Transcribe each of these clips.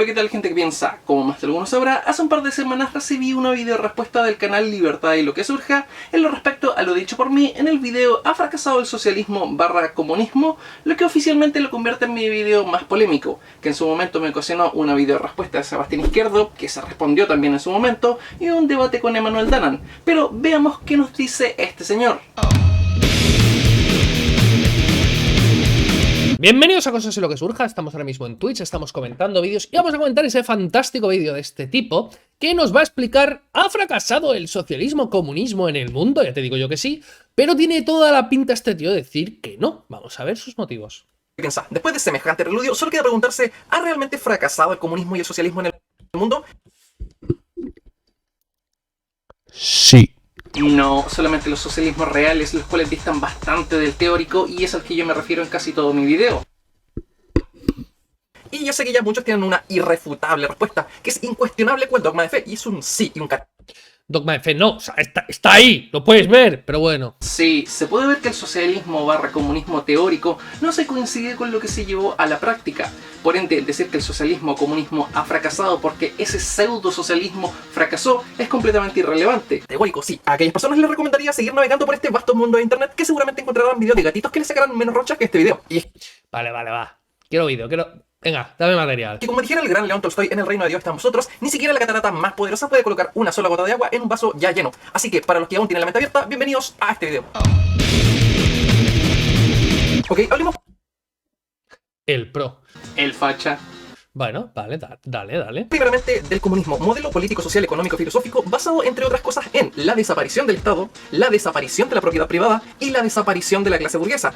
Hola, ¿qué tal, gente que piensa? Como más de alguno sabrá, hace un par de semanas recibí una video respuesta del canal Libertad y lo que surja en lo respecto a lo dicho por mí en el video ¿Ha fracasado el socialismo / comunismo?, lo que oficialmente lo convierte en mi video más polémico, que en su momento me ocasionó una video respuesta de Sebastián Izquierdo, que se respondió también en su momento, y un debate con Emmanuel Danan. Pero veamos qué nos dice este señor. Bienvenidos a Cosas y lo que surja, estamos ahora mismo en Twitch, estamos comentando vídeos y vamos a comentar ese fantástico vídeo de este tipo que nos va a explicar ¿ha fracasado el socialismo comunismo en el mundo? Ya te digo yo que sí, pero tiene toda la pinta este tío de decir que no. Vamos a ver sus motivos. Piensa, después de semejante preludio, solo queda preguntarse, ¿ha realmente fracasado el comunismo y el socialismo en el mundo? Sí. No, solamente los socialismos reales, los cuales distan bastante del teórico, y es al que yo me refiero en casi todo mi video. Y yo sé que ya muchos tienen una irrefutable respuesta, que es incuestionable con el dogma de fe, y es un sí y un Dogma de fe no, o sea, está ahí, lo puedes ver, pero bueno. Sí, se puede ver que el socialismo / comunismo teórico no se coincide con lo que se llevó a la práctica. Por ende, decir que el socialismo o comunismo ha fracasado porque ese pseudo socialismo fracasó es completamente irrelevante. Teórico, sí. A aquellas personas les recomendaría seguir navegando por este vasto mundo de internet, que seguramente encontrarán videos de gatitos que les sacarán menos ronchas que este video. Y Vale, va. Quiero vídeo, Venga, dame material. que como dijera el gran León Tolstoy, en el reino de Dios estamos nosotros, ni siquiera la catarata más poderosa puede colocar una sola gota de agua en un vaso ya lleno. Así que, para los que aún tienen la mente abierta, bienvenidos a este video. Ok, hablemos. El pro. El facha. Bueno, vale, dale. Primeramente del comunismo, modelo político, social, económico, filosófico, basado entre otras cosas en la desaparición del Estado, la desaparición de la propiedad privada y la desaparición de la clase burguesa.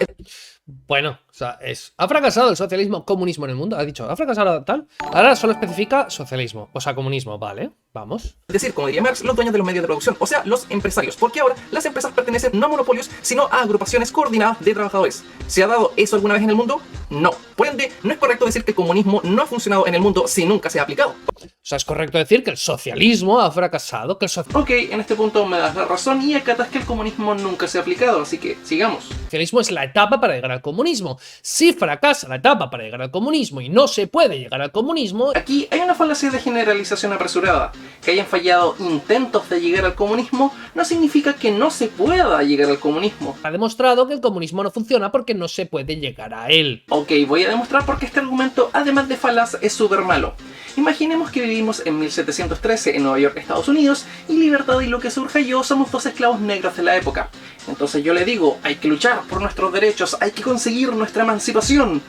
Bueno, o sea, ¿ha fracasado el socialismo comunismo en el mundo? Ha dicho, ¿ha fracasado tal? Ahora solo especifica socialismo, o sea, comunismo, vale, vamos. Es decir, como diría Marx, los dueños de los medios de producción, o sea, los empresarios, porque ahora las empresas pertenecen no a monopolios, sino a agrupaciones coordinadas de trabajadores. ¿Se ha dado eso alguna vez en el mundo? No. Por ende, no es correcto decir que el comunismo no ha funcionado en el mundo si nunca se ha aplicado. O sea, es correcto decir que el socialismo ha fracasado, que el Ok, en este punto me das la razón y acatas que el comunismo nunca se ha aplicado, así que sigamos. socialismo es la etapa para llegar al comunismo. Si fracasa la etapa para llegar al comunismo y no se puede llegar al comunismo... Aquí hay una falacia de generalización apresurada. Que hayan fallado intentos de llegar al comunismo no significa que no se pueda llegar al comunismo. Ha demostrado que el comunismo no funciona porque no se puede llegar a él. Ok, voy a demostrar por qué este argumento, además de falaz, es súper malo. Imaginemos que vivimos en 1713 en Nueva York, Estados Unidos, y Libertad y lo que surja y yo somos dos esclavos negros de la época. Entonces yo le digo, hay que luchar por nuestros derechos, hay que conseguir nuestra emancipación.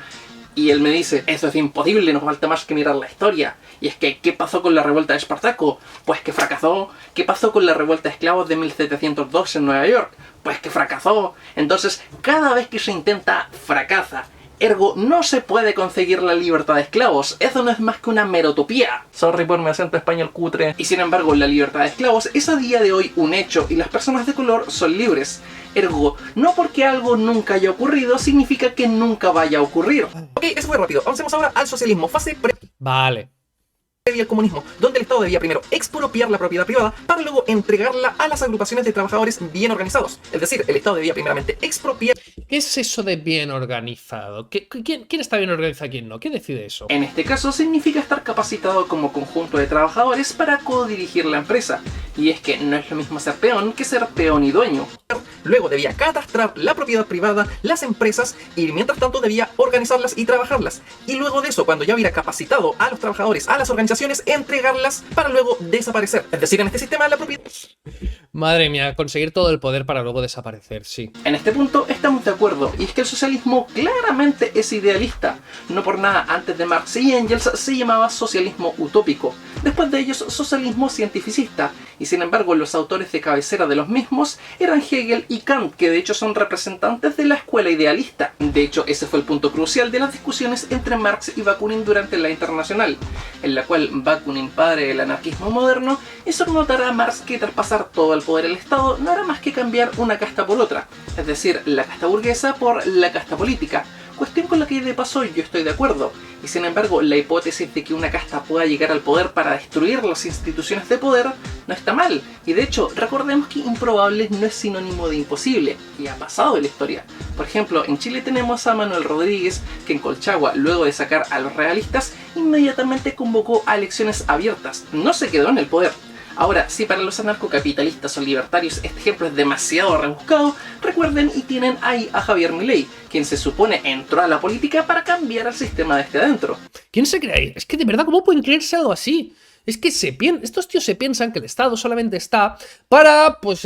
Y él me dice, eso es imposible, nos falta más que mirar la historia. Y es que, ¿qué pasó con la revuelta de Espartaco? Pues que fracasó. ¿Qué pasó con la revuelta de esclavos de 1702 en Nueva York? Pues que fracasó. Entonces, cada vez que se intenta, fracasa. Ergo, no se puede conseguir la libertad de esclavos. Eso no es más que una mera utopía. Sorry por mi acento español cutre. Y sin embargo, la libertad de esclavos es a día de hoy un hecho y las personas de color son libres. Ergo, no porque algo nunca haya ocurrido significa que nunca vaya a ocurrir. Ok, eso fue rápido. Avancemos ahora al socialismo, fase Vale. previa al comunismo, donde el Estado debía primero expropiar la propiedad privada para luego entregarla a las agrupaciones de trabajadores bien organizados. Es decir, el Estado debía primeramente expropiar. ¿Qué es eso de bien organizado? ¿Quién está bien organizado y quién no? ¿Quién decide eso? En este caso significa estar capacitado como conjunto de trabajadores para codirigir la empresa. Y es que no es lo mismo ser peón que ser peón y dueño. Luego debía catastrar la propiedad privada, las empresas, y mientras tanto debía organizarlas y trabajarlas. Y luego de eso, cuando ya hubiera capacitado a los trabajadores, a las organizaciones, entregarlas para luego desaparecer. Es decir, en este sistema la propiedad... Madre mía, conseguir todo el poder para luego desaparecer, sí. En este punto estamos de acuerdo, y es que el socialismo claramente es idealista. No por nada, antes de Marx y Engels se llamaba socialismo utópico. Después de ellos, socialismo cientificista. Y sin embargo, los autores de cabecera de los mismos eran Hegel y Kant, que de hecho son representantes de la escuela idealista. De hecho, ese fue el punto crucial de las discusiones entre Marx y Bakunin durante la Internacional, en la cual Bakunin, padre del anarquismo moderno, hizo notar a Marx que traspasar todo el poder al Estado no era más que cambiar una casta por otra, es decir, la casta burguesa por la casta política. Cuestión con la que de paso yo estoy de acuerdo, Y sin embargo, la hipótesis de que una casta pueda llegar al poder para destruir las instituciones de poder no está mal. Y de hecho, recordemos que improbable no es sinónimo de imposible, y ha pasado en la historia. Por ejemplo, en Chile tenemos a Manuel Rodríguez, que en Colchagua, luego de sacar a los realistas, inmediatamente convocó a elecciones abiertas. No se quedó en el poder. Ahora, si para los anarcocapitalistas o libertarios este ejemplo es demasiado rebuscado, recuerden y tienen ahí a Javier Milei, quien se supone entró a la política para cambiar el sistema desde adentro. ¿Quién se cree? Es que de verdad, ¿cómo pueden creerse algo así? Es que estos tíos se piensan que el Estado solamente está para, pues,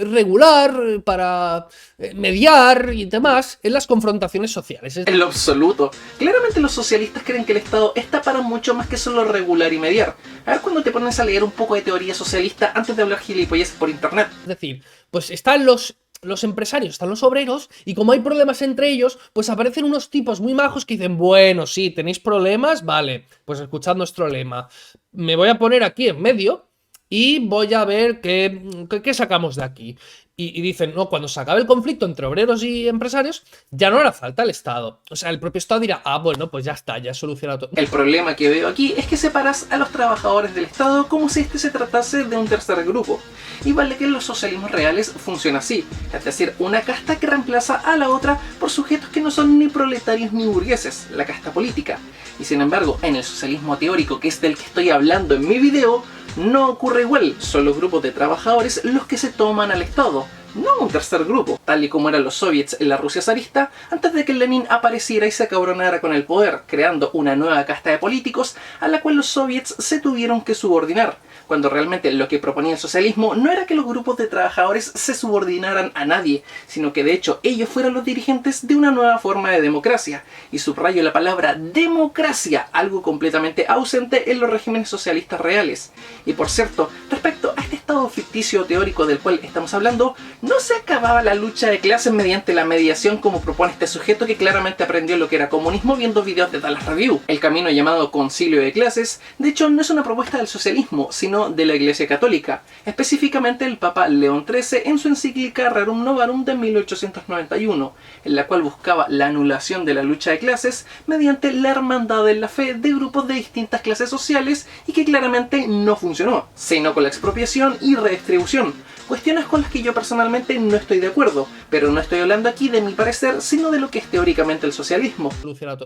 regular, para mediar y demás en las confrontaciones sociales. En lo absoluto. Claramente los socialistas creen que el Estado está para mucho más que solo regular y mediar. A ver cuando te pones a leer un poco de teoría socialista antes de hablar gilipollas por internet. Es decir, pues están los empresarios, están los obreros, y como hay problemas entre ellos, pues aparecen unos tipos muy majos que dicen, bueno, sí, tenéis problemas, vale, pues escuchad nuestro lema. Me voy a poner aquí en medio y voy a ver qué sacamos de aquí. Y dicen, no, cuando se acabe el conflicto entre obreros y empresarios, ya no hará falta el Estado. O sea, el propio Estado dirá, ah, bueno, pues ya está, ya he solucionado todo. El problema que veo aquí es que separas a los trabajadores del Estado como si este se tratase de un tercer grupo. Y vale que en los socialismos reales funciona así, es decir, una casta que reemplaza a la otra por sujetos que no son ni proletarios ni burgueses, la casta política. Y sin embargo, en el socialismo teórico, que es del que estoy hablando en mi video, no ocurre igual, son los grupos de trabajadores los que se toman al Estado, no un tercer grupo, tal y como eran los soviets en la Rusia zarista, antes de que Lenin apareciera y se acabronara con el poder, creando una nueva casta de políticos a la cual los soviets se tuvieron que subordinar, cuando realmente lo que proponía el socialismo no era que los grupos de trabajadores se subordinaran a nadie, sino que de hecho ellos fueran los dirigentes de una nueva forma de democracia, y subrayo la palabra democracia, algo completamente ausente en los regímenes socialistas reales. Y por cierto, respecto a este estado ficticio teórico del cual estamos hablando, no se acababa la lucha de clases mediante la mediación como propone este sujeto que claramente aprendió lo que era comunismo viendo videos de Dallas Review. El camino llamado concilio de clases, de hecho no es una propuesta del socialismo, sino de la Iglesia Católica, específicamente el Papa León XIII en su encíclica Rerum Novarum de 1891, en la cual buscaba la anulación de la lucha de clases mediante la hermandad en la fe de grupos de distintas clases sociales y que claramente no funcionó, sino con la expropiación y redistribución, cuestiones con las que yo personalmente no estoy de acuerdo, pero no estoy hablando aquí de mi parecer, sino de lo que es teóricamente el socialismo.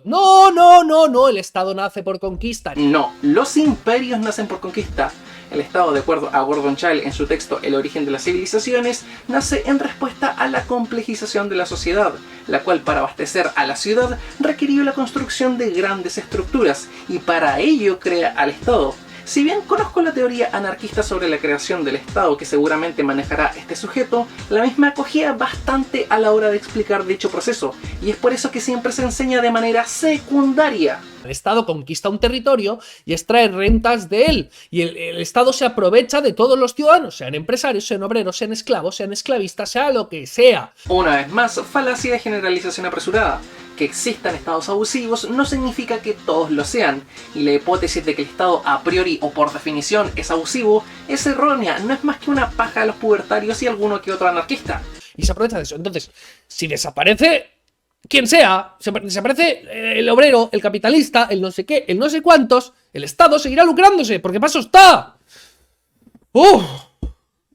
No, el Estado nace por conquista. No, los imperios nacen por conquista. El Estado, de acuerdo a Gordon Chile en su texto El origen de las civilizaciones, nace en respuesta a la complejización de la sociedad, la cual para abastecer a la ciudad requirió la construcción de grandes estructuras, y para ello crea al Estado. Si bien conozco la teoría anarquista sobre la creación del Estado que seguramente manejará este sujeto, la misma acogía bastante a la hora de explicar dicho proceso, y es por eso que siempre se enseña de manera secundaria. El Estado conquista un territorio y extrae rentas de él, y el Estado se aprovecha de todos los ciudadanos, sean empresarios, sean obreros, sean esclavos, sean esclavistas, sea lo que sea. Una vez más, falacia de generalización apresurada. Que existan estados abusivos no significa que todos lo sean, y la hipótesis de que el Estado a priori o por definición es abusivo es errónea, no es más que una paja a los pubertarios y alguno que otro anarquista. Y se aprovecha de eso. Entonces, si desaparece quien sea, desaparece el obrero, el capitalista, el no sé qué, el no sé cuántos, el Estado seguirá lucrándose, porque para eso está. ¡Uf!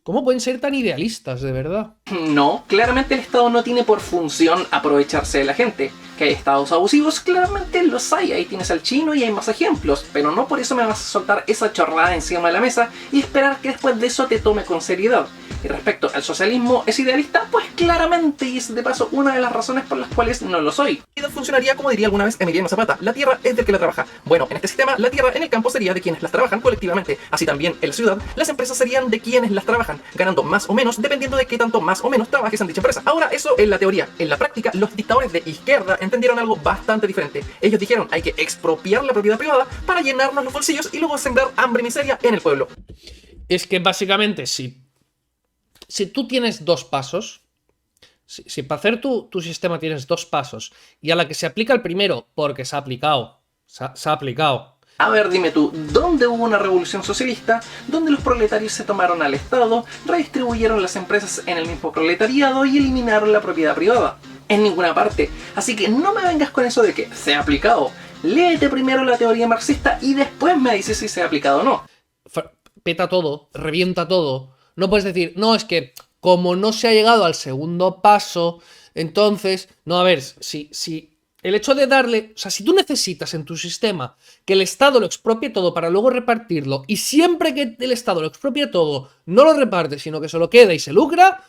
¿Cómo pueden ser tan idealistas, de verdad? No, claramente el Estado no tiene por función aprovecharse de la gente. Que hay estados abusivos, claramente los hay, ahí tienes al chino y hay más ejemplos, pero no por eso me vas a soltar esa chorrada encima de la mesa y esperar que después de eso te tome con seriedad. Y respecto al socialismo, ¿es idealista? Pues claramente, y es de paso una de las razones por las cuales no lo soy. La vida funcionaría como diría alguna vez Emiliano Zapata, la tierra es del que la trabaja. Bueno, en este sistema, la tierra en el campo sería de quienes las trabajan colectivamente, así también en la ciudad, las empresas serían de quienes las trabajan, ganando más o menos dependiendo de qué tanto más o menos trabajes en dicha empresa. Ahora, eso en la teoría. En la práctica, los dictadores de izquierda entendieron algo bastante diferente. Ellos dijeron, hay que expropiar la propiedad privada para llenarnos los bolsillos y luego sembrar hambre y miseria en el pueblo. Es que básicamente, si tú tienes dos pasos, si para hacer tu sistema tienes dos pasos, y a la que se aplica el primero, porque se ha aplicado, se ha aplicado. A ver, dime tú, ¿dónde hubo una revolución socialista donde los proletarios se tomaron al Estado, redistribuyeron las empresas en el mismo proletariado y eliminaron la propiedad privada? En ninguna parte. Así que no me vengas con eso de que se ha aplicado. Léete primero la teoría marxista y después me dices si se ha aplicado o no. Peta todo, revienta todo. No puedes decir, no, es que como no se ha llegado al segundo paso, entonces, no, a ver, si el hecho de darle, o sea, si tú necesitas en tu sistema que el Estado lo expropie todo para luego repartirlo, y siempre que el Estado lo expropie todo, no lo reparte, sino que se lo queda y se lucra,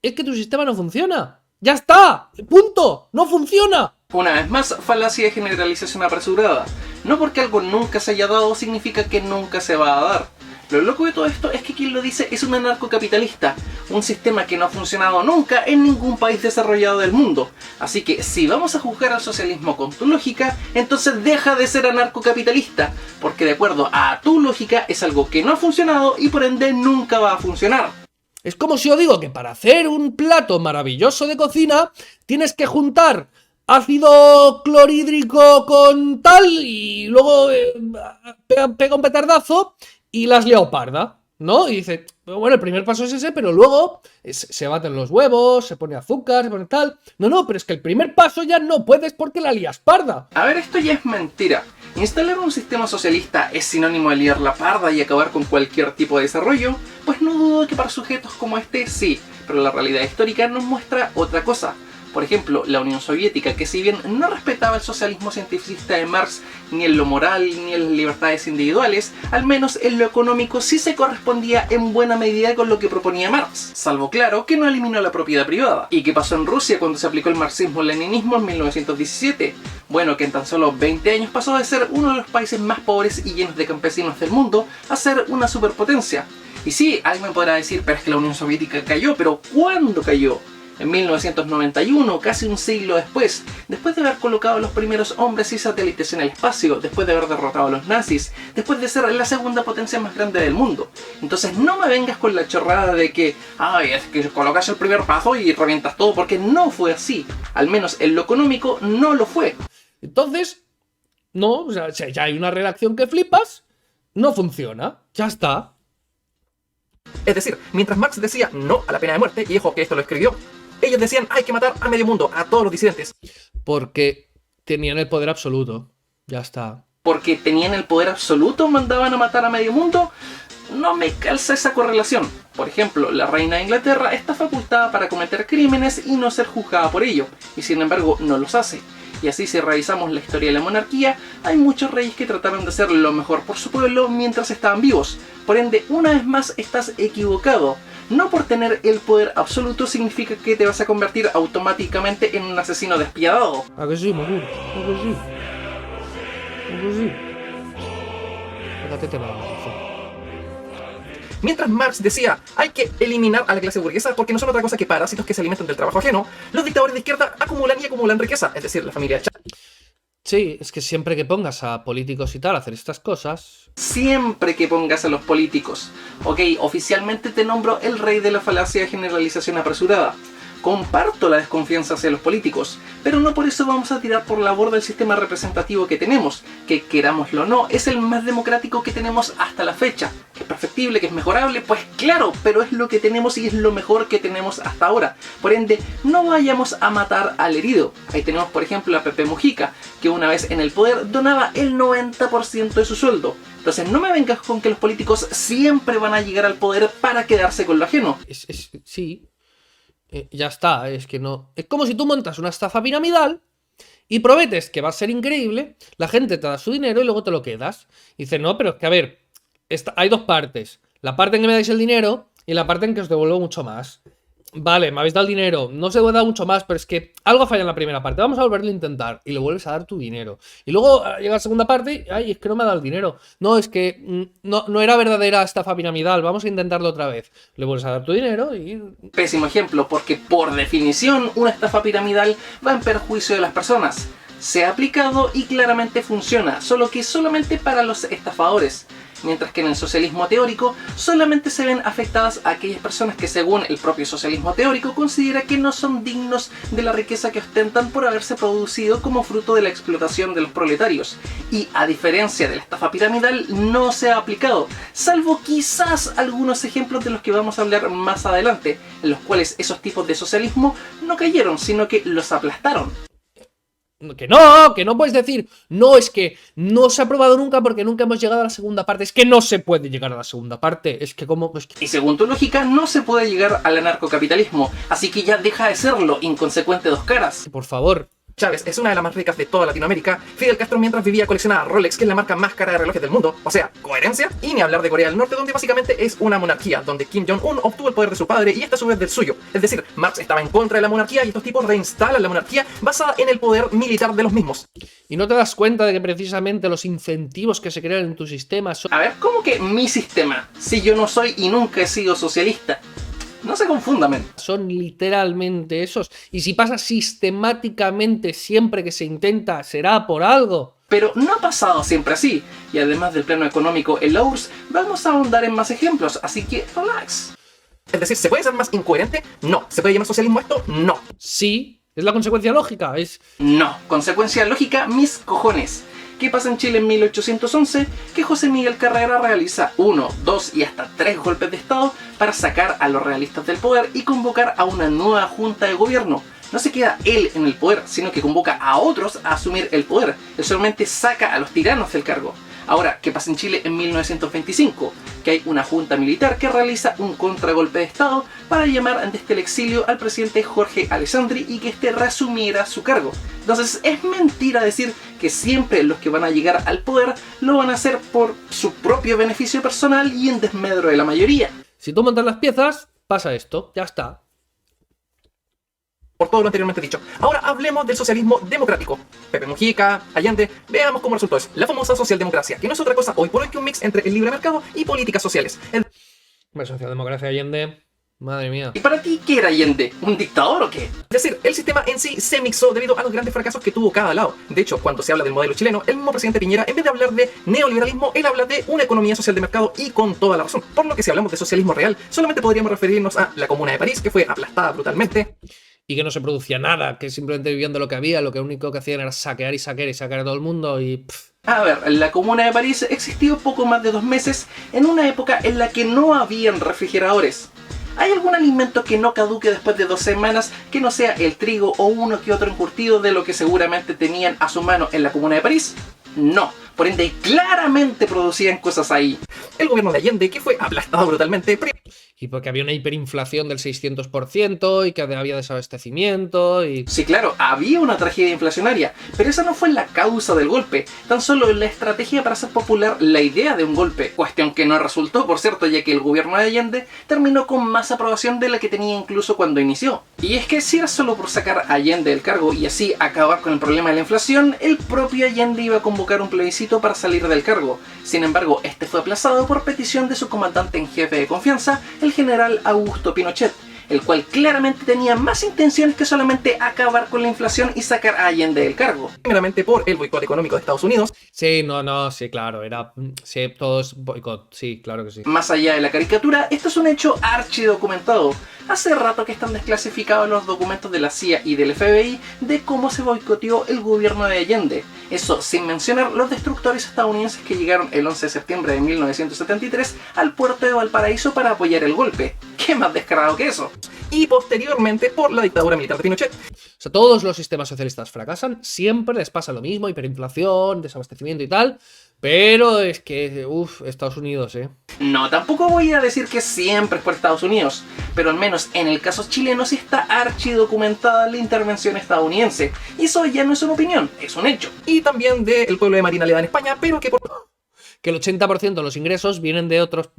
es que tu sistema no funciona. ¡Ya está! ¡Punto! ¡No funciona! Una vez más, falacia de generalización apresurada. No porque algo nunca se haya dado significa que nunca se va a dar. Lo loco de todo esto es que quien lo dice es un anarcocapitalista, un sistema que no ha funcionado nunca en ningún país desarrollado del mundo. Así que si vamos a juzgar al socialismo con tu lógica, entonces deja de ser anarcocapitalista, porque de acuerdo a tu lógica es algo que no ha funcionado y por ende nunca va a funcionar. Es como si yo digo que para hacer un plato maravilloso de cocina tienes que juntar ácido clorhídrico con tal y luego pega un petardazo y las leoparda, ¿no? Y dice, bueno, el primer paso es ese, pero luego se baten los huevos, se pone azúcar, se pone tal. No, pero es que el primer paso ya no puedes porque la lías parda. A ver, esto ya es mentira. ¿Instalar un sistema socialista es sinónimo de liar la parda y acabar con cualquier tipo de desarrollo? Pues no dudo que para sujetos como este sí, pero la realidad histórica nos muestra otra cosa. Por ejemplo, la Unión Soviética, que si bien no respetaba el socialismo cientificista de Marx, ni en lo moral ni en las libertades individuales, al menos en lo económico sí se correspondía en buena medida con lo que proponía Marx, salvo claro que no eliminó la propiedad privada. ¿Y qué pasó en Rusia cuando se aplicó el marxismo-leninismo en 1917? Bueno, que en tan solo 20 años pasó de ser uno de los países más pobres y llenos de campesinos del mundo a ser una superpotencia. Y sí, alguien me podrá decir, pero es que la Unión Soviética cayó, pero ¿cuándo cayó? En 1991, casi un siglo después de haber colocado los primeros hombres y satélites en el espacio, después de haber derrotado a los nazis, después de ser la segunda potencia más grande del mundo. Entonces no me vengas con la chorrada de que, ay, es que colocas el primer paso y revientas todo, porque no fue así. Al menos en lo económico no lo fue. Entonces, no, o sea, si ya hay una redacción que flipas, no funciona, ya está. Es decir, mientras Marx decía no a la pena de muerte, y ojo que esto lo escribió, ellos decían hay que matar a medio mundo, a todos los disidentes. Porque tenían el poder absoluto. Ya está. ¿Porque tenían el poder absoluto mandaban a matar a medio mundo? No me calza esa correlación. Por ejemplo, la reina de Inglaterra está facultada para cometer crímenes y no ser juzgada por ello, y sin embargo no los hace. Y así, si revisamos la historia de la monarquía, hay muchos reyes que trataron de hacer lo mejor por su pueblo mientras estaban vivos. Por ende, una vez más estás equivocado. No por tener el poder absoluto significa que te vas a convertir automáticamente en un asesino despiadado. ¿A que sí, Mogur? ¿A que sí? ¿A que sí? Fíjate, te la Mientras Marx decía, hay que eliminar a la clase burguesa porque no son otra cosa que parásitos que se alimentan del trabajo ajeno, los dictadores de izquierda acumulan y acumulan riqueza, es decir, la familia de Chávez. Sí, es que siempre que pongas a políticos y tal a hacer estas cosas... Siempre que pongas a los políticos. Ok, oficialmente te nombro el rey de la falacia de generalización apresurada. Comparto la desconfianza hacia los políticos, pero no por eso vamos a tirar por la borda el sistema representativo que tenemos, que querámoslo o no, es el más democrático que tenemos hasta la fecha. ¿Que es perfectible, que es mejorable? Pues claro, pero es lo que tenemos y es lo mejor que tenemos hasta ahora. Por ende, no vayamos a matar al herido. Ahí tenemos por ejemplo a Pepe Mujica, que una vez en el poder donaba el 90% de su sueldo. Entonces no me vengas con que los políticos siempre van a llegar al poder para quedarse con lo ajeno. Sí. Ya está, es que no... Es como si tú montas una estafa piramidal y prometes que va a ser increíble, la gente te da su dinero y luego te lo quedas. Y dices, no, pero es que a ver, hay dos partes. La parte en que me dais el dinero y la parte en que os devuelvo mucho más. Vale, me habéis dado el dinero, no se puede dar mucho más, pero es que algo falla en la primera parte, vamos a volverlo a intentar y le vuelves a dar tu dinero. Y luego llega la segunda parte y, ay, es que no me ha dado el dinero. No, es que no era verdadera estafa piramidal, vamos a intentarlo otra vez. Le vuelves a dar tu dinero y... Pésimo ejemplo, porque por definición una estafa piramidal va en perjuicio de las personas. Se ha aplicado y claramente funciona, solo que solamente para los estafadores. Mientras que en el socialismo teórico solamente se ven afectadas a aquellas personas que según el propio socialismo teórico considera que no son dignos de la riqueza que ostentan por haberse producido como fruto de la explotación de los proletarios. Y a diferencia de la estafa piramidal no se ha aplicado, salvo quizás algunos ejemplos de los que vamos a hablar más adelante, en los cuales esos tipos de socialismo no cayeron, sino que los aplastaron. Que no puedes decir, no, es que no se ha aprobado nunca porque nunca hemos llegado a la segunda parte. Es que no se puede llegar a la segunda parte. Es que como... Y según tu lógica, no se puede llegar al anarcocapitalismo, así que ya deja de serlo, inconsecuente dos caras. Por favor. Chávez es una de las más ricas de toda Latinoamérica. Fidel Castro mientras vivía coleccionaba Rolex, que es la marca más cara de relojes del mundo. O sea, coherencia. Y ni hablar de Corea del Norte, donde básicamente es una monarquía, donde Kim Jong-un obtuvo el poder de su padre y esta a su vez del suyo. Es decir, Marx estaba en contra de la monarquía y estos tipos reinstalan la monarquía basada en el poder militar de los mismos. Y no te das cuenta de que precisamente los incentivos que se crean en tu sistema son... A ver, ¿cómo que mi sistema? Si yo no soy y nunca he sido socialista. No se confundan, men. Son literalmente esos. Y si pasa sistemáticamente siempre que se intenta, será por algo. Pero no ha pasado siempre así. Y además del plano económico en la URSS, vamos a ahondar en más ejemplos, así que relax. Es decir, ¿se puede ser más incoherente? No. ¿Se puede llamar socialismo esto? No. Sí, es la consecuencia lógica. No. Consecuencia lógica, mis cojones. ¿Qué pasa en Chile en 1811? Que José Miguel Carrera realiza 1, 2 y hasta 3 golpes de estado para sacar a los realistas del poder y convocar a una nueva junta de gobierno. No se queda él en el poder, sino que convoca a otros a asumir el poder. Él solamente saca a los tiranos del cargo. Ahora, ¿qué pasa en Chile en 1925? Que hay una junta militar que realiza un contragolpe de estado para llamar desde el exilio al presidente Jorge Alessandri y que éste reasumiera su cargo. Entonces es mentira decir que siempre los que van a llegar al poder lo van a hacer por su propio beneficio personal y en desmedro de la mayoría. Si tú montas las piezas, pasa esto, ya está. Por todo lo anteriormente dicho. Ahora hablemos del socialismo democrático. Pepe Mujica, Allende, veamos cómo resultó eso. La famosa socialdemocracia, que no es otra cosa hoy por hoy que un mix entre el libre mercado y políticas sociales. La socialdemocracia Allende, madre mía. ¿Y para ti qué era Allende? ¿Un dictador o qué? Es decir, el sistema en sí se mixó debido a los grandes fracasos que tuvo cada lado. De hecho, cuando se habla del modelo chileno, el mismo presidente Piñera, en vez de hablar de neoliberalismo, él habla de una economía social de mercado y con toda la razón. Por lo que si hablamos de socialismo real, solamente podríamos referirnos a la Comuna de París, que fue aplastada brutalmente. Y que no se producía nada, que simplemente vivían de lo que había, lo que único que hacían era saquear y saquear y sacar a todo el mundo y... A ver, la Comuna de París existió poco más de 2 meses en una época en la que no habían refrigeradores. ¿Hay algún alimento que no caduque después de 2 semanas que no sea el trigo o uno que otro encurtido de lo que seguramente tenían a su mano en la Comuna de París? No, por ende claramente producían cosas ahí. El gobierno de Allende, que fue aplastado brutalmente, y porque había una hiperinflación del 600% y que había desabastecimiento y... Sí, claro, había una tragedia inflacionaria, pero esa no fue la causa del golpe, tan solo la estrategia para hacer popular la idea de un golpe, cuestión que no resultó, por cierto, ya que el gobierno de Allende terminó con más aprobación de la que tenía incluso cuando inició. Y es que si era solo por sacar a Allende del cargo y así acabar con el problema de la inflación, el propio Allende iba a convocar un plebiscito para salir del cargo. Sin embargo, este fue aplazado por petición de su comandante en jefe de confianza, el general Augusto Pinochet, el cual claramente tenía más intenciones que solamente acabar con la inflación y sacar a Allende del cargo. Primeramente por el boicot económico de Estados Unidos. Sí, sí, claro, era... Sí, todo es boicot, sí, claro que sí. Más allá de la caricatura, esto es un hecho archidocumentado. Hace rato que están desclasificados los documentos de la CIA y del FBI de cómo se boicoteó el gobierno de Allende. Eso sin mencionar los destructores estadounidenses que llegaron el 11 de septiembre de 1973 al puerto de Valparaíso para apoyar el golpe. ¿Qué más descarado que eso? Y posteriormente por la dictadura militar de Pinochet. O sea, todos los sistemas socialistas fracasan, siempre les pasa lo mismo, hiperinflación, desabastecimiento y tal, pero es que, Estados Unidos, No, tampoco voy a decir que siempre es por Estados Unidos, pero al menos en el caso chileno sí está archidocumentada la intervención estadounidense, y eso ya no es una opinión, es un hecho. Y también del pueblo de Marina Leda en España, pero que por... Que el 80% de los ingresos vienen de otras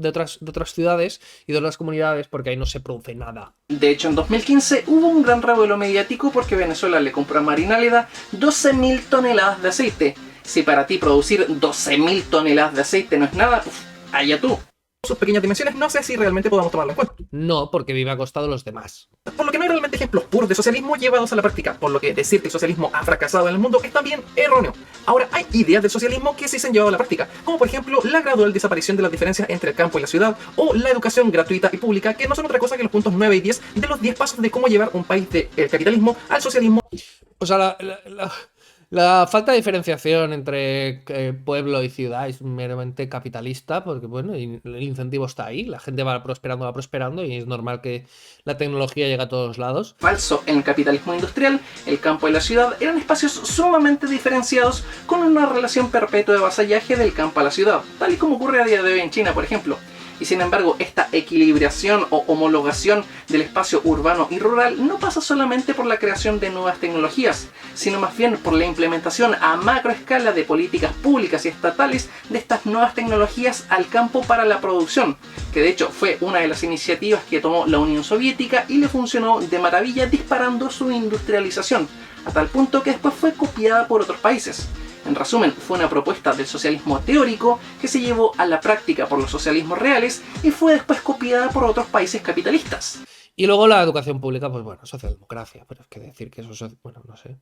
ciudades y de otras comunidades porque ahí no se produce nada. De hecho, en 2015 hubo un gran revuelo mediático porque Venezuela le compró a Marina Leda 12.000 toneladas de aceite. Si para ti producir 12.000 toneladas de aceite no es nada, pues allá tú. Sus pequeñas dimensiones no sé si realmente podamos tomarlo en cuenta. No, porque vive a costa de los demás. Por lo que no hay realmente ejemplos puros de socialismo llevados a la práctica, por lo que decir que el socialismo ha fracasado en el mundo es también erróneo. Ahora, hay ideas del socialismo que sí se han llevado a la práctica, como por ejemplo la gradual desaparición de las diferencias entre el campo y la ciudad, o la educación gratuita y pública, que no son otra cosa que los puntos 9 y 10 de los 10 pasos de cómo llevar un país del capitalismo al socialismo. O sea, La falta de diferenciación entre pueblo y ciudad es meramente capitalista, porque bueno, el incentivo está ahí, la gente va prosperando y es normal que la tecnología llegue a todos lados. Falso, en el capitalismo industrial, el campo y la ciudad eran espacios sumamente diferenciados con una relación perpetua de vasallaje del campo a la ciudad, tal y como ocurre a día de hoy en China, por ejemplo. Y sin embargo, esta equilibración o homologación del espacio urbano y rural no pasa solamente por la creación de nuevas tecnologías, sino más bien por la implementación a macroescala de políticas públicas y estatales de estas nuevas tecnologías al campo para la producción, que de hecho fue una de las iniciativas que tomó la Unión Soviética y le funcionó de maravilla disparando su industrialización, a tal punto que después fue copiada por otros países. En resumen, fue una propuesta del socialismo teórico que se llevó a la práctica por los socialismos reales y fue después copiada por otros países capitalistas. Y luego la educación pública, pues bueno, socialdemocracia, pero es que decir que eso es, bueno, no sé.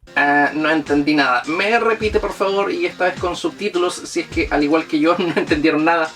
No entendí nada. Me repite por favor y esta vez con subtítulos si es que al igual que yo no entendieron nada.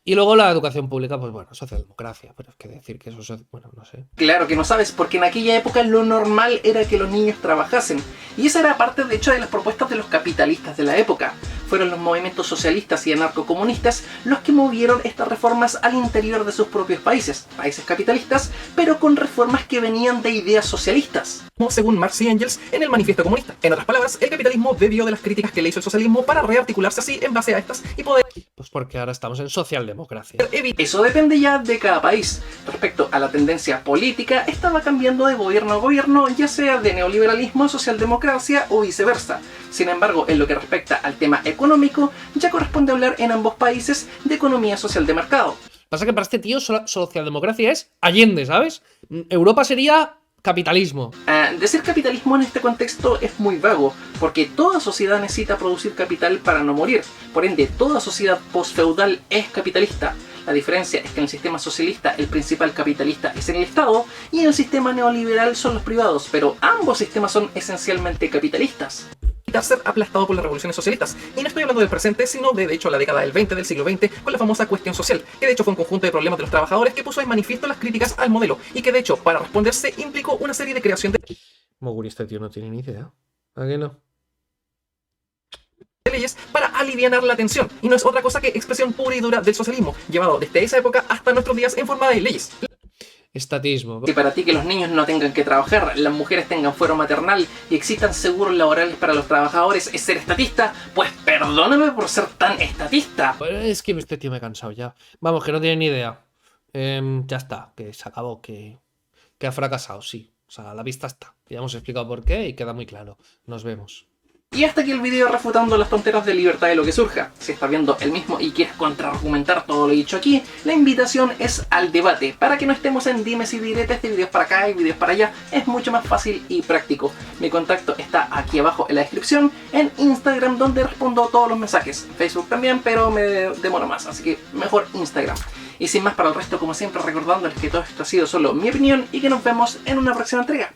Y luego la educación pública, pues bueno, socialdemocracia, pero es que decir que eso es, bueno, no sé. Claro que no sabes, porque en aquella época lo normal era que los niños trabajasen. Y esa era parte, de hecho, de las propuestas de los capitalistas de la época. Fueron los movimientos socialistas y anarcocomunistas los que movieron estas reformas al interior de sus propios países capitalistas, pero con reformas que venían de ideas socialistas. Según Marx y Engels en el Manifiesto Comunista. En otras palabras, el capitalismo bebió de las críticas que le hizo el socialismo para rearticularse así en base a estas y poder Pues porque ahora estamos en socialdemocracia. Eso depende ya de cada país. Respecto a la tendencia política, esta va cambiando de gobierno a gobierno, ya sea de neoliberalismo a socialdemocracia o viceversa. Sin embargo, en lo que respecta al tema económico, ya corresponde hablar en ambos países de economía social de mercado. Pasa que para este tío socialdemocracia es Allende, ¿sabes? Europa sería capitalismo. Decir capitalismo en este contexto es muy vago, porque toda sociedad necesita producir capital para no morir. Por ende, toda sociedad postfeudal es capitalista. La diferencia es que en el sistema socialista el principal capitalista es el Estado y en el sistema neoliberal son los privados, pero ambos sistemas son esencialmente capitalistas. ser aplastado por las revoluciones socialistas. Y no estoy hablando del presente, sino de hecho la década del 20 del siglo XX, con la famosa cuestión social, que de hecho fue un conjunto de problemas de los trabajadores que puso en manifiesto las críticas al modelo, y que de hecho, para responderse, implicó una serie de creación de Moguri, este tío no tiene ni idea. ¿A qué no? leyes para alivianar la tensión, y no es otra cosa que expresión pura y dura del socialismo, llevado desde esa época hasta nuestros días en forma de leyes. Estatismo. Si para ti que los niños no tengan que trabajar, las mujeres tengan fuero maternal y existan seguros laborales para los trabajadores es ser estatista, pues perdóname por ser tan estatista. Pues es que este tío me he cansado ya. Vamos, que no tiene ni idea. Ya está, que se acabó, que ha fracasado, sí. O sea, a la vista está. Ya hemos explicado por qué y queda muy claro. Nos vemos. Y hasta aquí el video refutando las tonteras de libertad de lo que surja. Si estás viendo el mismo y quieres contraargumentar todo lo dicho aquí, la invitación es al debate, para que no estemos en dimes y diretes de videos para acá y videos para allá. Es mucho más fácil y práctico. Mi contacto está aquí abajo en la descripción, en Instagram donde respondo todos los mensajes, Facebook también, pero me demoro más, así que mejor Instagram. Y sin más para el resto, como siempre, recordándoles que todo esto ha sido solo mi opinión y que nos vemos en una próxima entrega.